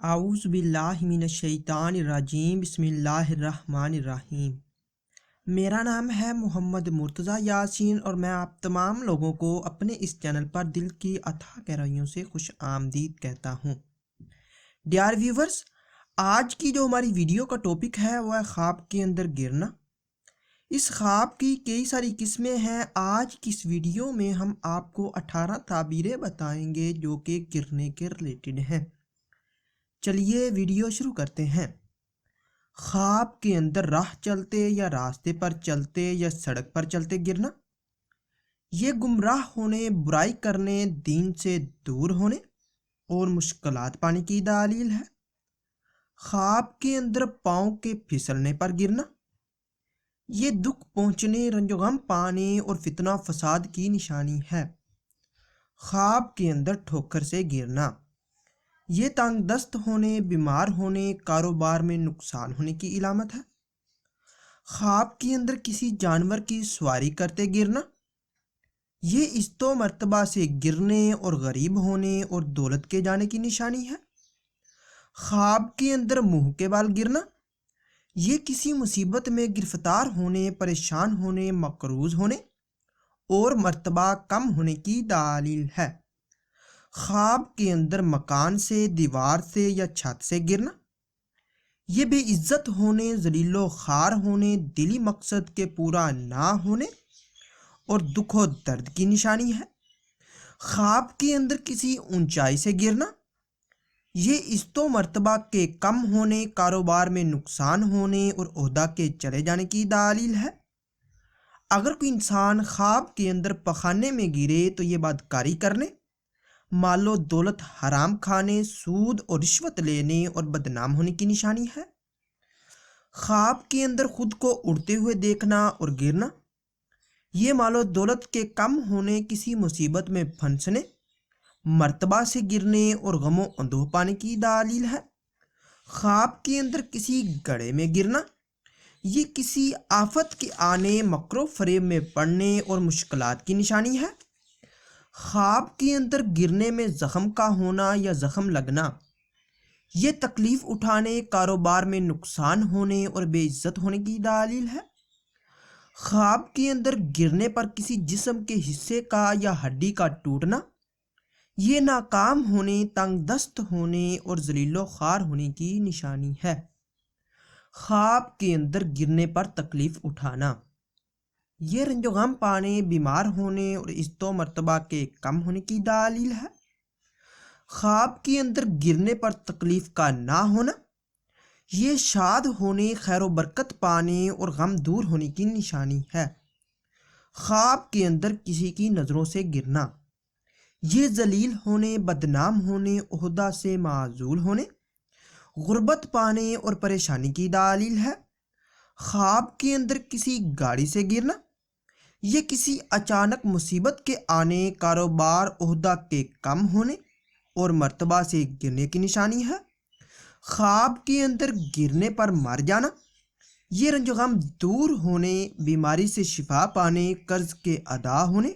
اعوذ باللہ من الشیطان الرجیم بسم اللہ الرحمن الرحیم۔ میرا نام ہے محمد مرتضیٰ یاسین اور میں آپ تمام لوگوں کو اپنے اس چینل پر دل کی اتھا گہرائیوں سے خوش آمدید کہتا ہوں۔ ڈیئر ویورز، آج کی جو ہماری ویڈیو کا ٹاپک ہے وہ ہے خواب کے اندر گرنا۔ اس خواب کی کئی ساری قسمیں ہیں۔ آج کی اس ویڈیو میں ہم آپ کو 18 تعبیریں بتائیں گے جو کہ گرنے کے ریلیٹڈ ہیں۔ چلیے ویڈیو شروع کرتے ہیں۔ خواب کے اندر راہ چلتے یا راستے پر چلتے یا سڑک پر چلتے گرنا، یہ گمراہ ہونے، برائی کرنے، دین سے دور ہونے اور مشکلات پانے کی دلیل ہے۔ خواب کے اندر پاؤں کے پھسلنے پر گرنا، یہ دکھ پہنچنے، رنج و غم پانے اور فتنہ فساد کی نشانی ہے۔ خواب کے اندر ٹھوکر سے گرنا، یہ تنگ دست ہونے، بیمار ہونے، کاروبار میں نقصان ہونے کی علامت ہے۔ خواب کے اندر کسی جانور کی سواری کرتے گرنا، یہ استو مرتبہ سے گرنے اور غریب ہونے اور دولت کے جانے کی نشانی ہے۔ خواب کے اندر منہ کے بال گرنا، یہ کسی مصیبت میں گرفتار ہونے، پریشان ہونے، مقروض ہونے اور مرتبہ کم ہونے کی دلیل ہے۔ خواب کے اندر مکان سے، دیوار سے یا چھت سے گرنا، یہ بے عزت ہونے، ذلیل و خوار ہونے، دلی مقصد کے پورا نہ ہونے اور دکھ و درد کی نشانی ہے۔ خواب کے اندر کسی اونچائی سے گرنا، یہ استو مرتبہ کے کم ہونے، کاروبار میں نقصان ہونے اور عہدہ کے چلے جانے کی دلیل ہے۔ اگر کوئی انسان خواب کے اندر پخانے میں گرے تو یہ بدکاری کرنے، مال و دولت حرام کھانے، سود اور رشوت لینے اور بدنام ہونے کی نشانی ہے۔ خواب کے اندر خود کو اڑتے ہوئے دیکھنا اور گرنا، یہ مال و دولت کے کم ہونے، کسی مصیبت میں پھنسنے، مرتبہ سے گرنے اور غم و اندوہ پانے کی دلیل ہے۔ خواب کے اندر کسی گڑھے میں گرنا، یہ کسی آفت کے آنے، مکر و فریب میں پڑنے اور مشکلات کی نشانی ہے۔ خواب کے اندر گرنے میں زخم کا ہونا یا زخم لگنا، یہ تکلیف اٹھانے، کاروبار میں نقصان ہونے اور بے عزت ہونے کی دلیل ہے۔ خواب کے اندر گرنے پر کسی جسم کے حصے کا یا ہڈی کا ٹوٹنا، یہ ناکام ہونے، تنگ دست ہونے اور ذلیل و خوار ہونے کی نشانی ہے۔ خواب کے اندر گرنے پر تکلیف اٹھانا، یہ رنج و غم پانے، بیمار ہونے اور استو مرتبہ کے کم ہونے کی دلیل ہے۔ خواب کے اندر گرنے پر تکلیف کا نہ ہونا، یہ شاد ہونے، خیر و برکت پانے اور غم دور ہونے کی نشانی ہے۔ خواب کے اندر کسی کی نظروں سے گرنا، یہ ذلیل ہونے، بدنام ہونے، عہدہ سے معزول ہونے، غربت پانے اور پریشانی کی دلیل ہے۔ خواب کے اندر کسی گاڑی سے گرنا، یہ کسی اچانک مصیبت کے آنے، کاروبار، عہدہ کے کم ہونے اور مرتبہ سے گرنے کی نشانی ہے۔ خواب کے اندر گرنے پر مر جانا، یہ رنج و غم دور ہونے، بیماری سے شفا پانے، قرض کے ادا ہونے،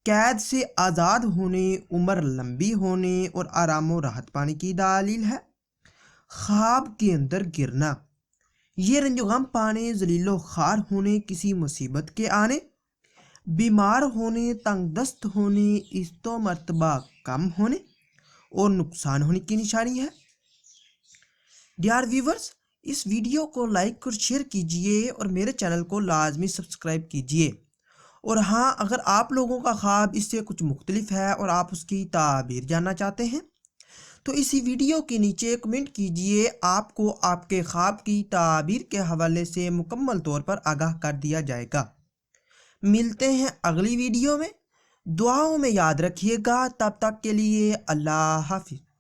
قید سے آزاد ہونے، عمر لمبی ہونے اور آرام و راحت پانے کی دلیل ہے۔ خواب کے اندر گرنا، یہ رنج و غم پانے، ذلیل و خوار ہونے، کسی مصیبت کے آنے، بیمار ہونے، تنگ دست ہونے، استو مرتبہ کم ہونے اور نقصان ہونے کی نشانی ہے۔ ڈیئر ویورز، اس ویڈیو کو لائک اور شیئر کیجئے اور میرے چینل کو لازمی سبسکرائب کیجئے۔ اور ہاں، اگر آپ لوگوں کا خواب اس سے کچھ مختلف ہے اور آپ اس کی تعبیر جاننا چاہتے ہیں تو اسی ویڈیو کے نیچے کمنٹ کیجئے، آپ کو آپ کے خواب کی تعبیر کے حوالے سے مکمل طور پر آگاہ کر دیا جائے گا۔ ملتے ہیں اگلی ویڈیو میں، دعاؤں میں یاد رکھیے گا۔ تب تک کے لیے اللہ حافظ۔